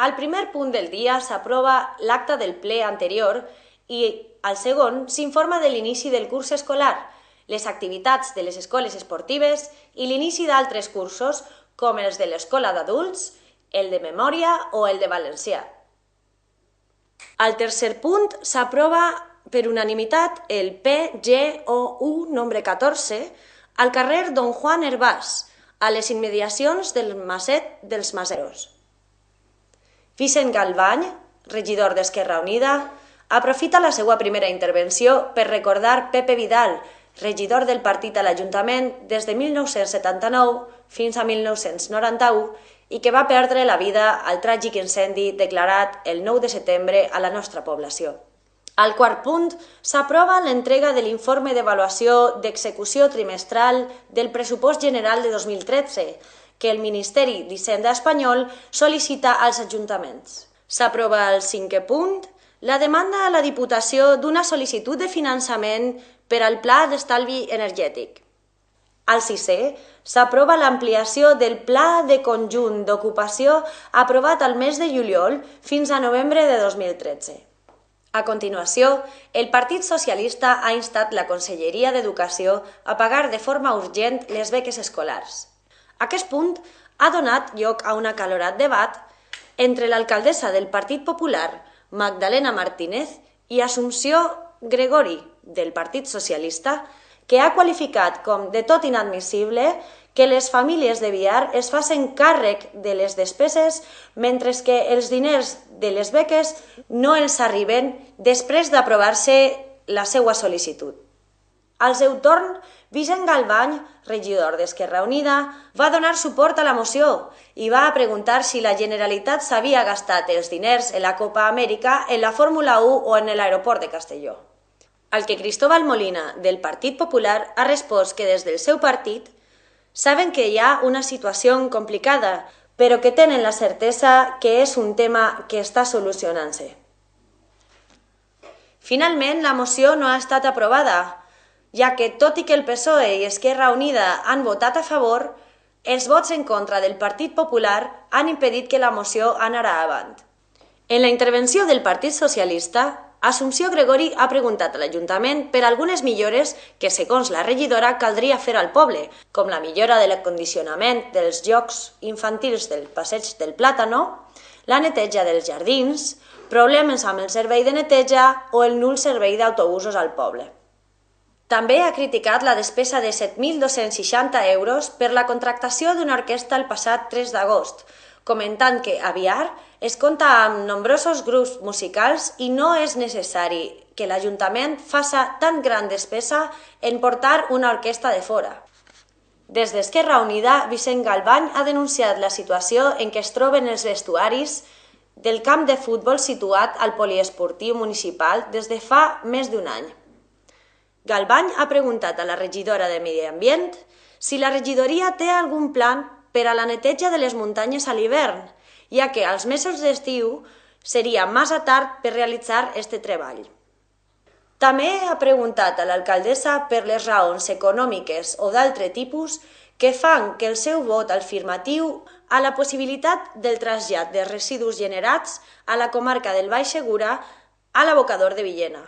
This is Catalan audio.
Al primer punt del dia s'aprova l'acta del ple anterior i al segon s'informa de l'inici del curs escolar, les activitats de les escoles esportives i l'inici d'altres cursos com els de l'escola d'adults, el de memòria o el de valencià. Al tercer punt s'aprova per unanimitat el PGOU nombre 14 al carrer Don Juan Hervás, a les immediacions del Maset dels Maseros. Vicent Galvany, regidor d'Esquerra Unida, aprofita la seva primera intervenció per recordar Pepe Vidal, regidor del partit a l'Ajuntament des de 1979 fins a 1991 i que va perdre la vida al tràgic incendi declarat el 9 de setembre a la nostra població. Al quart punt s'aprova l'entrega de l'informe d'avaluació d'execució trimestral del pressupost general de 2013, que el Ministeri d'Hisenda espanyol sol·licita als ajuntaments. S'aprova el cinquè punt, la demanda a la Diputació d'una sol·licitud de finançament per al Pla d'Estalvi Energètic. Al sisè, s'aprova l'ampliació del Pla de Conjunt d'Ocupació aprovat al mes de juliol fins a novembre de 2013. A continuació, el Partit Socialista ha instat la Conselleria d'Educació a pagar de forma urgent les beques escolars. Aquest punt ha donat lloc a un acalorat debat entre l'alcaldessa del Partit Popular, Magdalena Martínez, i Assumpció Gregori, del Partit Socialista, que ha qualificat com de tot inadmissible que les famílies de Biar es facin càrrec de les despeses mentre que els diners de les beques no els arriben després d'aprovar-se la seva sol·licitud. Al seu torn, Vicent Galvany, regidor d'Esquerra Unida, va donar suport a la moció i va preguntar si la Generalitat s'havia gastat els diners en la Copa Amèrica, en la Fórmula 1 o en l'aeroport de Castelló. Al que Cristóbal Molina, del Partit Popular, ha respost que des del seu partit saben que hi ha una situació complicada, però que tenen la certesa que és un tema que està solucionant-se. Finalment, la moció no ha estat aprovada, ja que tot i que el PSOE i Esquerra Unida han votat a favor, els vots en contra del Partit Popular han impedit que la moció anara avant. En la intervenció del Partit Socialista, Assumpció Gregori ha preguntat a l'Ajuntament per algunes millores que, segons la regidora, caldria fer al poble, com la millora de l'acondicionament dels jocs infantils del Passeig del Plàtano, la neteja dels jardins, problemes amb el servei de neteja o el nul servei d'autobusos al poble. També ha criticat la despesa de 7.260 euros per la contractació d'una orquestra el passat 3 d'agost, comentant que a Biar es compta amb nombrosos grups musicals i no és necessari que l'Ajuntament faça tan gran despesa en portar una orquestra de fora. Des d'Esquerra Unida, Vicent Galvany ha denunciat la situació en què es troben els vestuaris del camp de futbol situat al poliesportiu municipal des de fa més d'un any. Galvany ha preguntat a la regidora de Medi Ambient si la regidoria té algun plan per a la neteja de les muntanyes a l'hivern, ja que als mesos d'estiu seria massa tard per realitzar aquest treball. També ha preguntat a l'alcaldessa per les raons econòmiques o d'altre tipus que fan que el seu vot afirmatiu a la possibilitat del trasllat de residus generats a la comarca del Baix Segura a l'abocador de Villena.